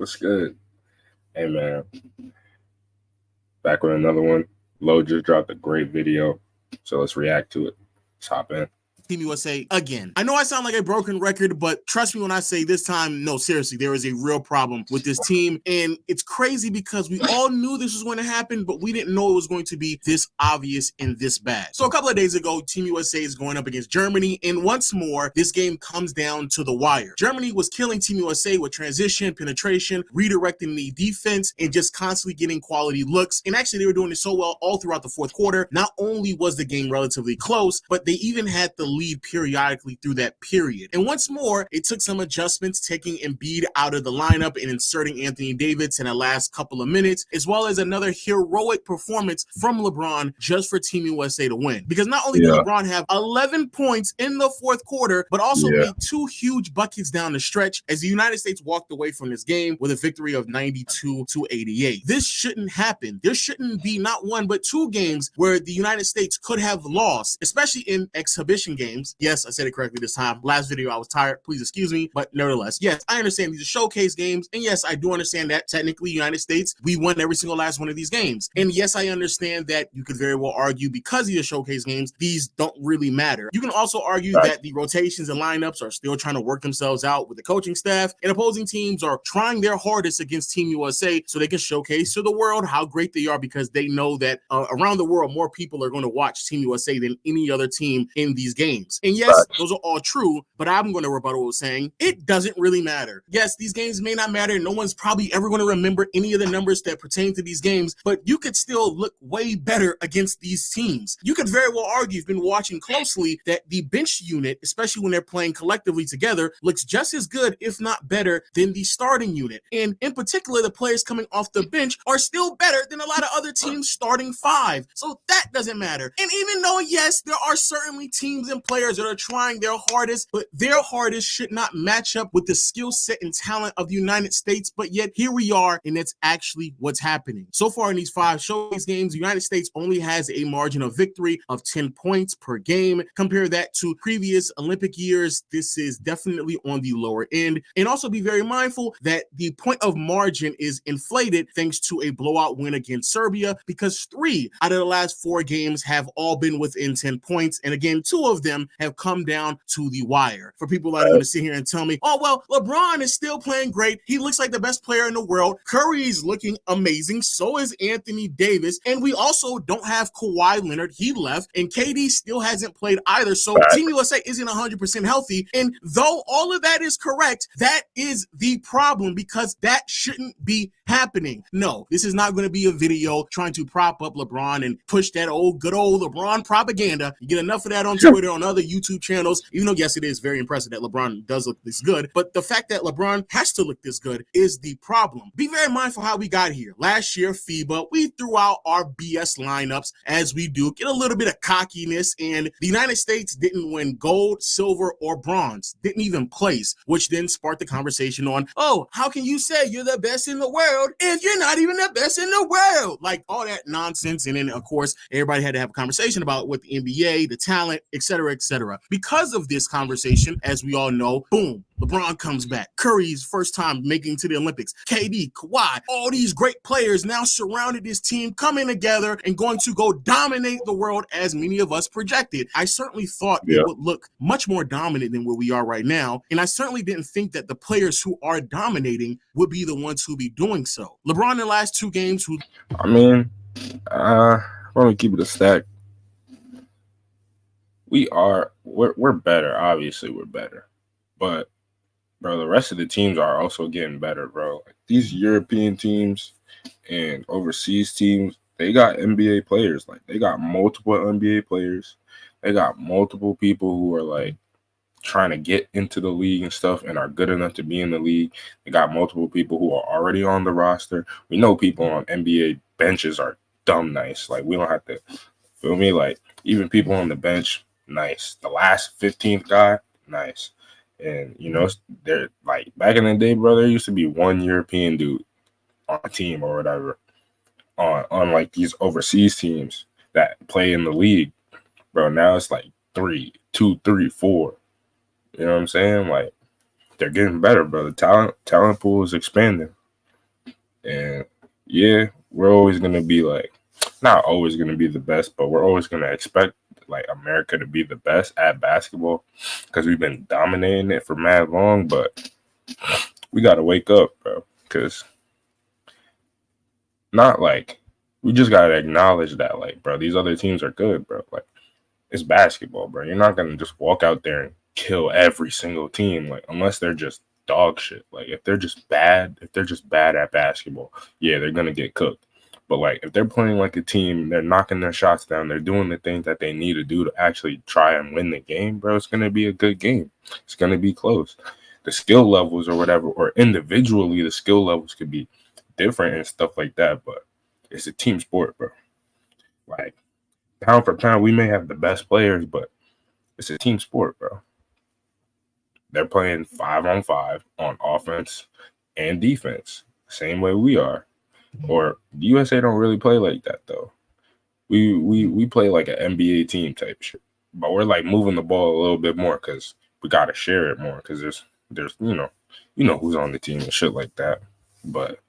What's good? Hey man, back with another one. Lo just dropped a great video, so let's react to it. Let's hop in. Team USA again. I know I sound like a broken record, but trust me when I say this time, no, seriously, there is a real problem with this team. And it's crazy because we all knew this was going to happen, but we didn't know it was going to be this obvious and this bad. So a couple of days ago, Team USA is going up against Germany. And once more, this game comes down to the wire. Germany was killing Team USA with transition, penetration, redirecting the defense, and just constantly getting quality looks. And actually, they were doing it so well all throughout the fourth quarter. Not only was the game relatively close, but they even had the lead periodically through that period. And once more, it took some adjustments, taking Embiid out of the lineup and inserting Anthony Davis in the last couple of minutes, as well as another heroic performance from LeBron just for Team USA to win. Because not only did LeBron have 11 points in the fourth quarter, but also made two huge buckets down the stretch as the United States walked away from this game with a victory of 92-88. This shouldn't happen. There shouldn't be not one, but two games where the United States could have lost, especially in exhibition games. Yes, I said it correctly this time. Last video, I was tired. Please excuse me. But nevertheless, yes, I understand these are showcase games. And yes, I do understand that technically, United States, we won every single last one of these games. And yes, I understand that you could very well argue because these are showcase games, these don't really matter. You can also argue that the rotations and lineups are still trying to work themselves out with the coaching staff, and opposing teams are trying their hardest against Team USA so they can showcase to the world how great they are, because they know that around the world, more people are going to watch Team USA than any other team in these games. And yes, those are all true, but I'm going to rebuttal with saying it doesn't really matter. Yes, these games may not matter. No one's probably ever going to remember any of the numbers that pertain to these games, but you could still look way better against these teams. You could very well argue, if you've been watching closely, that the bench unit, especially when they're playing collectively together, looks just as good, if not better, than the starting unit. And in particular, the players coming off the bench are still better than a lot of other teams' starting five. So that doesn't matter. And even though, yes, there are certainly teams and players that are trying their hardest, but their hardest should not match up with the skill set and talent of the United States. But yet here we are, and that's actually what's happening. So far in these five showcase games, the United States only has a margin of victory of 10 points per game. Compare that to previous Olympic years. This is definitely on the lower end. And also be very mindful that the point of margin is inflated thanks to a blowout win against Serbia, because 3 out of the last 4 games have all been within 10 points. And again, 2 of them have come down to the wire. For people that are going to sit here and tell me, oh, well, LeBron is still playing great. He looks like the best player in the world. Curry's looking amazing. So is Anthony Davis. And we also don't have Kawhi Leonard. He left. And KD still hasn't played either. So Team USA isn't 100% healthy. And though all of that is correct, that is the problem, because that shouldn't be happening. No, this is not going to be a video trying to prop up LeBron and push that good old LeBron propaganda. You get enough of that on Twitter, on other YouTube channels, even though, yes, it is very impressive that LeBron does look this good. But the fact that LeBron has to look this good is the problem. Be very mindful how we got here. Last year, FIBA, we threw out our BS lineups as we do, get a little bit of cockiness, and the United States didn't win gold, silver, or bronze, didn't even place, which then sparked the conversation on, oh, how can you say you're the best in the world if you're not even the best in the world? Like all that nonsense. And then, of course, everybody had to have a conversation about what the NBA, the talent, etc., etc. Because of this conversation, as we all know, boom, LeBron comes back. Curry's first time making to the Olympics. KD, Kawhi, all these great players now surrounded this team, coming together and going to go dominate the world as many of us projected. I certainly thought it would look much more dominant than where we are right now. And I certainly didn't think that the players who are dominating would be the ones who be doing so. LeBron in the last 2 games, we're going to keep it a stack. We're better. Obviously, we're better. But, bro, the rest of the teams are also getting better, bro. Like, these European teams and overseas teams, they got NBA players. Like, they got multiple NBA players. They got multiple people who are, like, trying to get into the league and stuff and are good enough to be in the league. They got multiple people who are already on the roster. We know people on NBA benches are dumb nice. Like, we don't have to, feel me? Like, even people on the bench, nice. The last 15th guy, nice. And, you know, they're like back in the day, bro, there used to be one European dude on a team or whatever on like these overseas teams that play in the league. Bro, now it's like 2, 3, 4. You know what I'm saying? Like, they're getting better, bro. The talent pool is expanding. And yeah, we're always gonna be like, not always gonna be the best, but we're always gonna expect like America to be the best at basketball because we've been dominating it for mad long. But we gotta wake up, bro. Because not like we just gotta acknowledge that, like, bro, these other teams are good, bro. Like, it's basketball, bro. You're not gonna just walk out there and kill every single team, like, unless they're just dog shit. Like, if they're just bad at basketball, yeah, they're gonna get cooked. But like, if they're playing like a team, they're knocking their shots down, they're doing the things that they need to do to actually try and win the game, bro. It's gonna be a good game. It's gonna be close. The skill levels or whatever, or individually, the skill levels could be different and stuff like that. But it's a team sport, bro. Like, pound for pound, we may have the best players, but it's a team sport, bro. They're playing 5-on-5 on offense and defense, same way we are. Or the USA don't really play like that though. We play like an NBA team type shit, but we're like moving the ball a little bit more because we gotta share it more because there's you know who's on the team and shit like that. But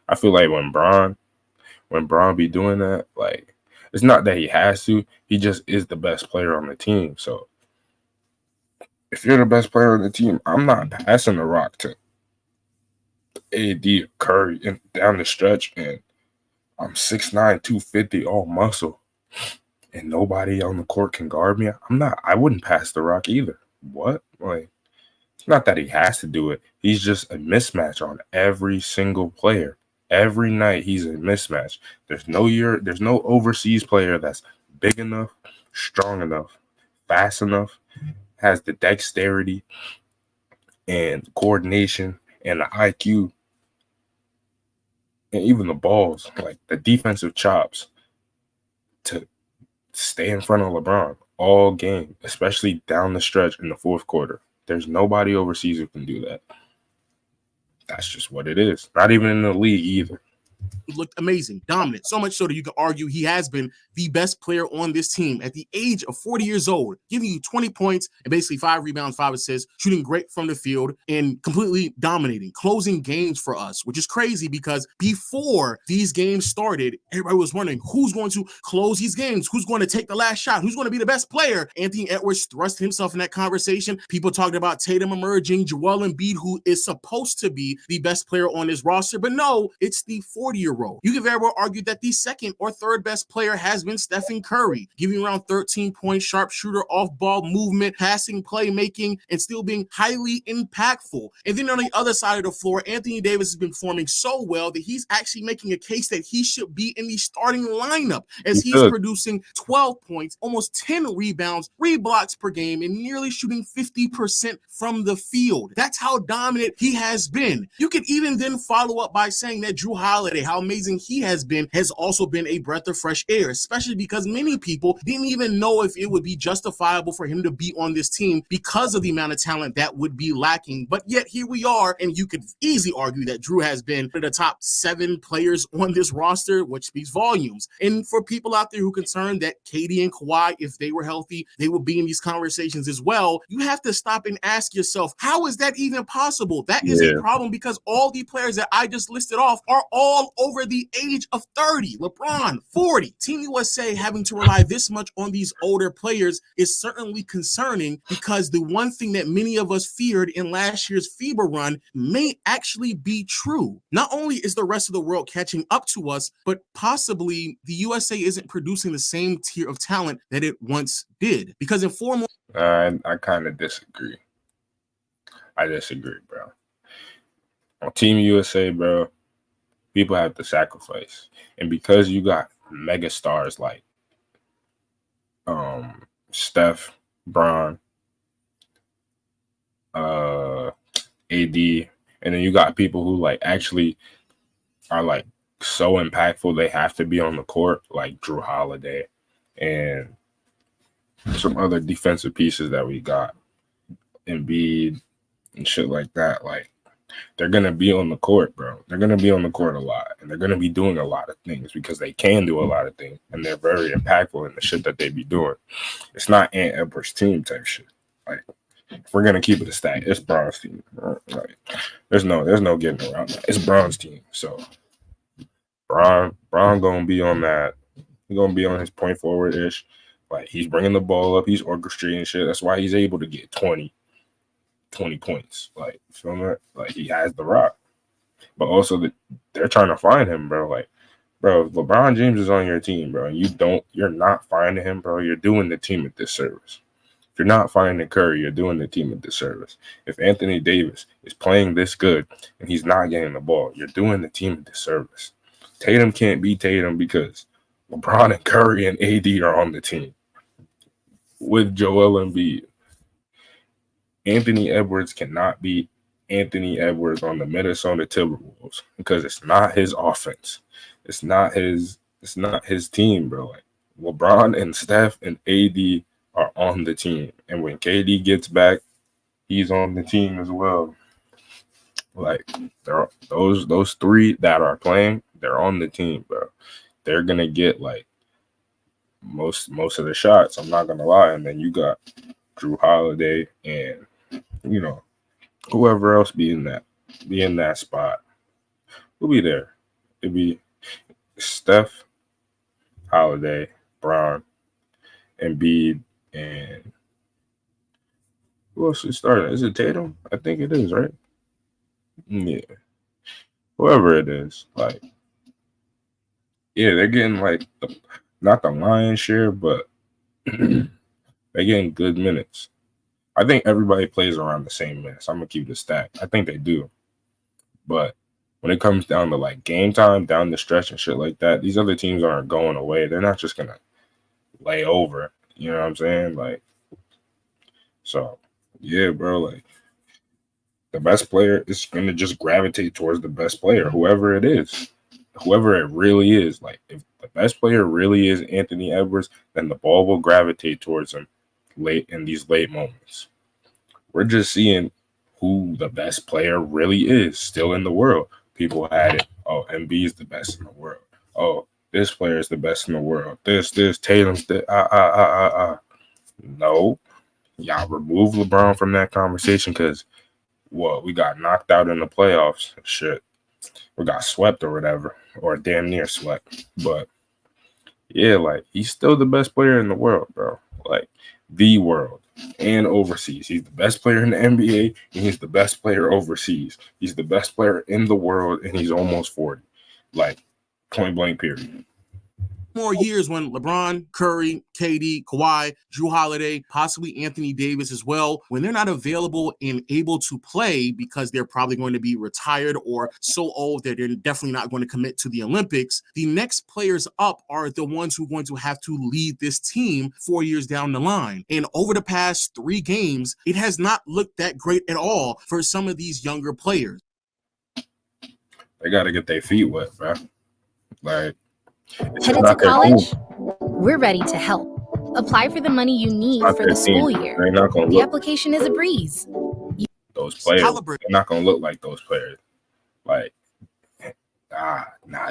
I feel like when Braun be doing that, like, it's not that he has to, he just is the best player on the team. So if you're the best player on the team, I'm not passing the rock to AD Curry and down the stretch, and I'm 6'9", 250, all muscle, and nobody on the court can guard me. I wouldn't pass the rock either. What? Like, it's not that he has to do it. He's just a mismatch on every single player. Every night he's a mismatch. There's no overseas player that's big enough, strong enough, fast enough, has the dexterity and coordination and the IQ and even the balls, like the defensive chops to stay in front of LeBron all game, especially down the stretch in the fourth quarter. There's nobody overseas who can do that. That's just what it is. Not even in the league either. Looked amazing, dominant, so much so that you can argue he has been the best player on this team at the age of 40 years old, giving you 20 points and basically 5 rebounds, 5 assists, shooting great from the field, and completely dominating, closing games for us, which is crazy because before these games started, everybody was wondering who's going to close these games, who's going to take the last shot, who's going to be the best player. Anthony Edwards thrust himself in that conversation. People talked about Tatum emerging, Joel Embiid, who is supposed to be the best player on this roster, but no, it's the 40-year-old. You can very well argue that the second or third best player has been Stephen Curry, giving around 13 points, sharpshooter, off-ball movement, passing, playmaking, and still being highly impactful. And then on the other side of the floor, Anthony Davis has been performing so well that he's actually making a case that he should be in the starting lineup as he's producing 12 points, almost 10 rebounds, 3 blocks per game, and nearly shooting 50% from the field. That's how dominant he has been. You could even then follow up by saying that Jrue Holiday, how amazing he has also been a breath of fresh air, especially because many people didn't even know if it would be justifiable for him to be on this team because of the amount of talent that would be lacking. But yet here we are, and you could easily argue that Jrue has been one of the top 7 players on this roster, which speaks volumes. And for people out there who are concerned that KD and Kawhi, if they were healthy, they would be in these conversations as well, you have to stop and ask yourself, how is that even possible? That is a problem because all the players that I just listed off are all over the age of 30. LeBron, 40. Team USA having to rely this much on these older players is certainly concerning because the one thing that many of us feared in last year's FIBA run may actually be true. Not only is the rest of the world catching up to us, but possibly the USA isn't producing the same tier of talent that it once did. Because in 4 more... I kind of disagree. I disagree, bro. On Team USA, bro, people have to sacrifice. And because you got mega stars like Steph, Bron, AD, and then you got people who like actually are like so impactful they have to be on the court, like Jrue Holiday and some other defensive pieces that we got, Embiid and shit like that. Like, they're going to be on the court, bro. They're going to be on the court a lot, and they're going to be doing a lot of things because they can do a lot of things, and they're very impactful in the shit that they be doing. It's not Ant Edwards' team type shit. Like, if we're going to keep it a stack, it's Bron's team. Like, there's no getting around that. It's Bron's team. So Bron gonna be on that. He's gonna be on his point forward ish. Like he's bringing the ball up, he's orchestrating shit. That's why he's able to get 20 points. Like feel me? Like he has the rock, but also they're trying to find him, bro. Like, bro, if LeBron James is on your team, bro, and you're not finding him, bro. You're doing the team a disservice. If you're not finding Curry, you're doing the team a disservice. If Anthony Davis is playing this good and he's not getting the ball, you're doing the team a disservice. Tatum can't be Tatum because LeBron and Curry and AD are on the team with Joel Embiid. Anthony Edwards cannot be Anthony Edwards on the Minnesota Timberwolves because it's not his offense. It's not his team, bro. Like LeBron and Steph and AD are on the team. And when KD gets back, he's on the team as well. Like those three that are playing, they're on the team, bro. They're gonna get like most of the shots. I'm not gonna lie. And then you got Drew Holiday and you know whoever else be in that spot. We'll be there. It'd be Steph, Holiday, Brown, Embiid, and who else is starting? Is it Tatum? I think it is, right? Yeah. Whoever it is, like, yeah, they're getting like not the lion's share, but they're getting good minutes. I think everybody plays around the same minutes. I'm gonna keep the stack. I think they do, but when it comes down to like game time, down the stretch and shit like that, these other teams aren't going away. They're not just gonna lay over. You know what I'm saying? Like, so yeah, bro. Like, the best player is gonna just gravitate towards the best player, whoever it is, whoever it really is. Like, if the best player really is Anthony Edwards, then the ball will gravitate towards him late in these late moments. We're just seeing who the best player really is still in the world. People had it. Oh, MB is the best in the world. Oh, this player is the best in the world. This, Tatum's the No, y'all remove LeBron from that conversation because we got knocked out in the playoffs. Shit, we got swept or whatever, or damn near swept. But yeah, like he's still the best player in the world, bro. Like the world and overseas. He's the best player in the NBA and he's the best player overseas. He's the best player in the world and he's almost 40. Like point blank period. More years when LeBron, Curry, KD, Kawhi, Drew Holiday, possibly Anthony Davis as well, when they're not available and able to play because they're probably going to be retired or so old that they're definitely not going to commit to the Olympics, the next players up are the ones who are going to have to lead this team 4 years down the line. And over the past 3 games, it has not looked that great at all for some of these younger players. They got to get their feet wet, bro. Like, headed to college? We're ready to help. Apply for the money you need for the school year. The application is a breeze. Those players, they're not going to look like those players. Like,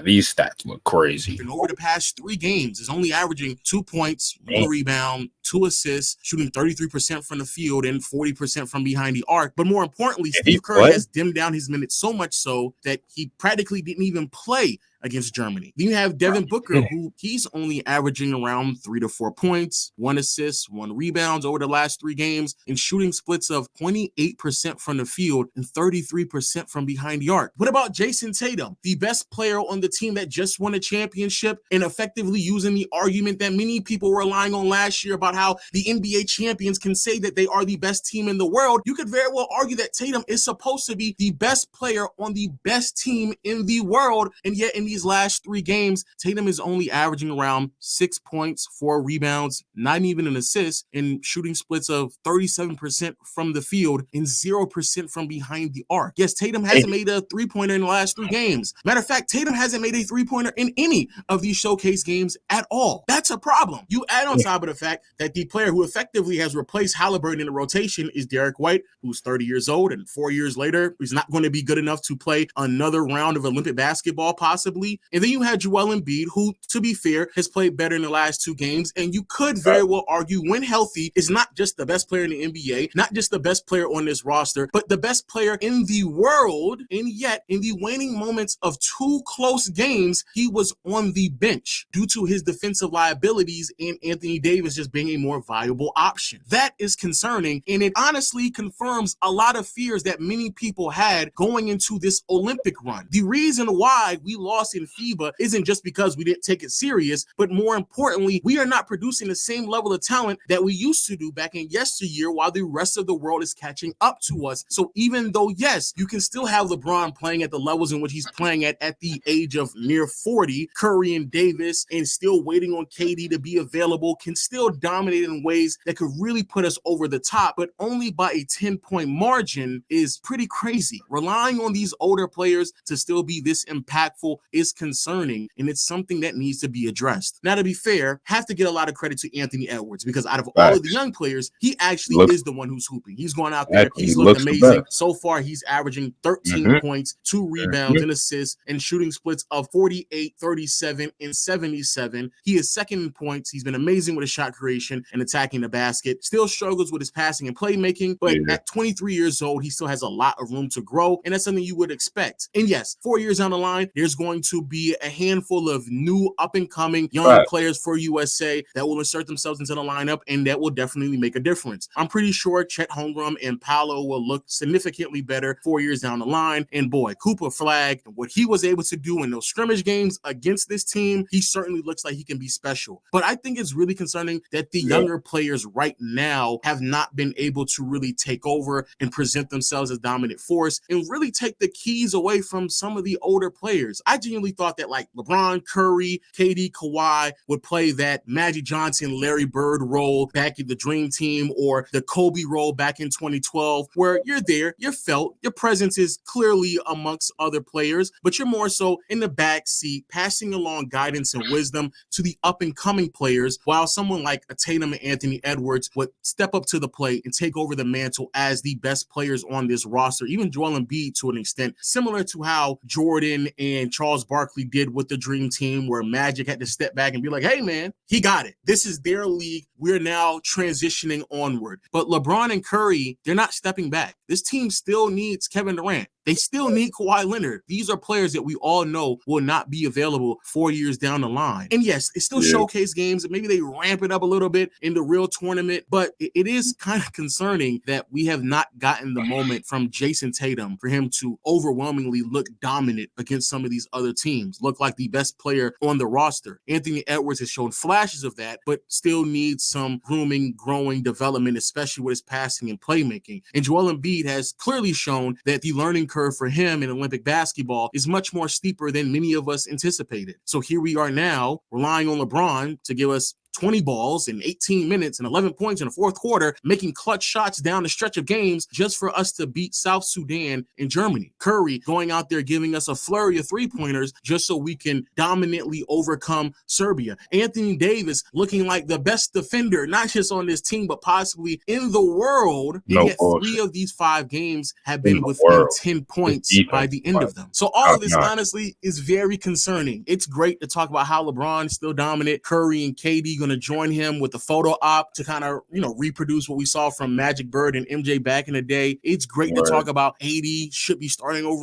these stats look crazy. And over the past 3 games, is only averaging 2 points, 1 rebound, 2 assists, shooting 33% from the field and 40% from behind the arc. But more importantly, Steve Kerr has dimmed down his minutes so much so that he practically didn't even play against Germany. Then you have Devin Booker, who he's only averaging around 3 to 4 points, 1 assist, 1 rebounds over the last 3 games, and shooting splits of 28% from the field and 33% from behind the arc. What about Jason Tatum, the best player on the team that just won a championship and effectively using the argument that many people were relying on last year about how the NBA champions can say that they are the best team in the world? You could very well argue that Tatum is supposed to be the best player on the best team in the world, and yet in these last 3 games, Tatum is only averaging around 6 points, 4 rebounds, not even an assist, and shooting splits of 37% from the field and 0% from behind the arc. Yes, Tatum hasn't made a 3-pointer in the last 3 games. Matter of fact, Tatum hasn't made a 3-pointer in any of these showcase games at all. That's a problem. You add on top of the fact that the player who effectively has replaced Halliburton in the rotation is Derek White, who's 30 years old, and 4 years later, he's not going to be good enough to play another round of Olympic basketball, possibly. defensively. And then you had Joel Embiid, who, to be fair, has played better in the last 2 games. And you could very well argue, when healthy, is not just the best player in the NBA, not just the best player on this roster, but the best player in the world. And yet, in the waning moments of 2 close games, he was on the bench due to his defensive liabilities and Anthony Davis just being a more viable option. That is concerning, and it honestly confirms a lot of fears that many people had going into this Olympic run. The reason why we lost in FIBA isn't just because we didn't take it serious, but more importantly, we are not producing the same level of talent that we used to do back in yesteryear while the rest of the world is catching up to us. So even though, yes, you can still have LeBron playing at the levels in which he's playing at the age of near 40, Curry and Davis, and still waiting on KD to be available, can still dominate in ways that could really put us over the top, but only by a 10-point margin is pretty crazy. Relying on these older players to still be this impactful is concerning, and it's something that needs to be addressed. Now, to be fair, have to get a lot of credit to Anthony Edwards, because out of all of the young players, he actually is the one who's hooping. He's going out there, he's looked amazing. So far, he's averaging 13 points, 2 rebounds, and assists, and shooting splits of 48, 37, and 77. He is second in points. He's been amazing with his shot creation and attacking the basket. Still struggles with his passing and playmaking, but at 23 years old, he still has a lot of room to grow, and that's something you would expect. And yes, 4 years down the line, there's going to be a handful of new up-and-coming young players for USA that will insert themselves into the lineup, and that will definitely make a difference. I'm pretty sure Chet Holmgren and Paolo will look significantly better 4 years down the line, and boy, Cooper Flag, what he was able to do in those scrimmage games against this team, he certainly looks like he can be special. But I think it's really concerning that the younger players right now have not been able to really take over and present themselves as dominant force and really take the keys away from some of the older players. I genuinely thought that like LeBron, Curry, KD, Kawhi would play that Magic Johnson, Larry Bird role back in the Dream Team, or the Kobe role back in 2012, where you're there, you're felt, your presence is clearly amongst other players, but you're more so in the back seat, passing along guidance and wisdom to the up-and-coming players, while someone like a Tatum and Anthony Edwards would step up to the plate and take over the mantle as the best players on this roster, even Joel Embiid to an extent, similar to how Jordan and Charles Barkley did with the Dream Team, where Magic had to step back and be like, hey man, he got it. This is their league. We're now transitioning onward. But LeBron and Curry, they're not stepping back. This team still needs Kevin Durant. They still need Kawhi Leonard. These are players that we all know will not be available 4 years down the line. And yes, it's still showcase games. Maybe they ramp it up a little bit in the real tournament, but it is kind of concerning that we have not gotten the moment from Jason Tatum for him to overwhelmingly look dominant against some of these other teams, look like the best player on the roster. Anthony Edwards has shown flashes of that, but still needs some grooming, growing, development, especially with his passing and playmaking. And Joel Embiid has clearly shown that the learning curve for him in Olympic basketball is much more steeper than many of us anticipated. So here we are now, relying on LeBron to give us 20 balls in 18 minutes and 11 points in the fourth quarter, making clutch shots down the stretch of games just for us to beat South Sudan and Germany. Curry going out there giving us a flurry of three-pointers just so we can dominantly overcome Serbia. Anthony Davis looking like the best defender, not just on this team, but possibly in the world. And yet 3 of these 5 games have been within 10 points by the end of them. So all of this, honestly, is very concerning. It's great to talk about how LeBron is still dominant, Curry and KD going to join him with the photo op to kind of, reproduce what we saw from Magic Bird and MJ back in the day. It's great to talk about AD should be starting over.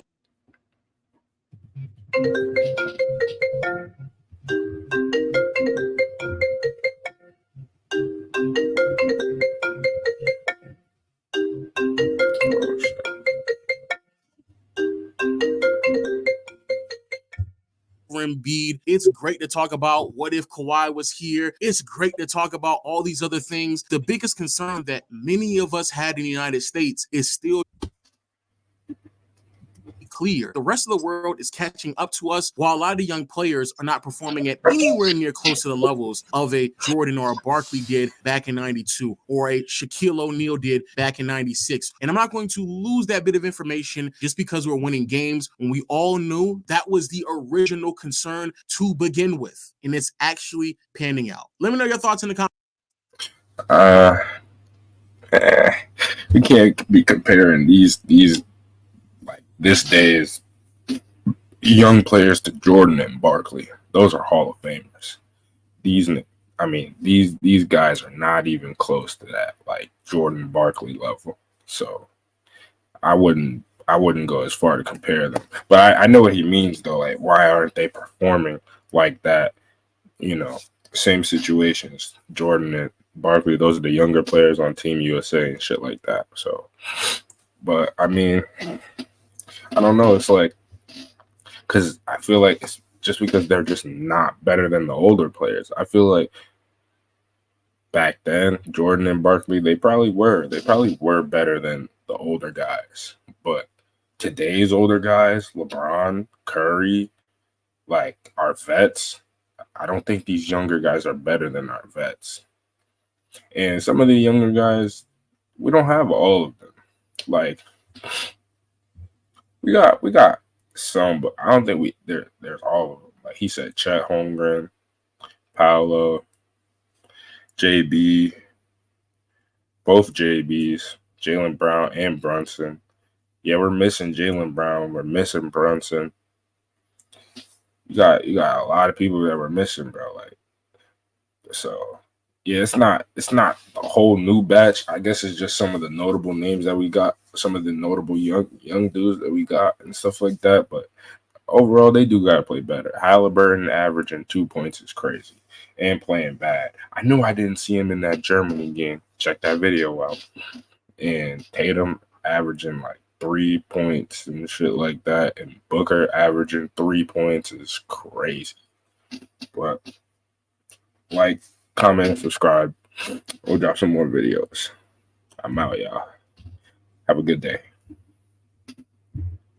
Embiid. It's great to talk about what if Kawhi was here. It's great to talk about all these other things. The biggest concern that many of us had in the United States is still clear. The rest of the world is catching up to us, while a lot of the young players are not performing at anywhere near close to the levels of a Jordan or a Barkley did back in 92, or a Shaquille O'Neal did back in 96. And I'm not going to lose that bit of information just because we're winning games when we all knew that was the original concern to begin with. And it's actually panning out. Let me know your thoughts in the comments. We can't be comparing these like this day is young players to Jordan and Barkley. Those are Hall of Famers. These guys are not even close to that, like Jordan Barkley level. So I wouldn't go as far to compare them. But I know what he means though. Like, why aren't they performing like that? Same situations. Jordan and Barkley, those are the younger players on Team USA and shit like that. So, but I don't know. It's like, because I feel like it's just because they're just not better than the older players. I feel like back then, Jordan and Barkley, they probably were. They probably were better than the older guys. But today's older guys, LeBron, Curry, like our vets, I don't think these younger guys are better than our vets. And some of the younger guys, we don't have all of them. Like, we got some, but I don't think there's all of them. Like he said, Chet Holmgren, Paolo, JB, both JBs, Jaylen Brown and Brunson. Yeah, we're missing Jaylen Brown. We're missing Brunson. You got a lot of people that we're missing, bro. Like, so yeah, it's not the whole new batch. I guess it's just some of the notable names that we got, some of the notable young dudes that we got and stuff like that. But overall, they do gotta play better. Halliburton averaging 2 points is crazy and playing bad. I knew I didn't see him in that Germany game. Check that video out. And Tatum averaging like 3 points and shit like that, and Booker averaging 3 points is crazy. But like, comment, subscribe. We'll drop some more videos. I'm out, y'all. Have a good day.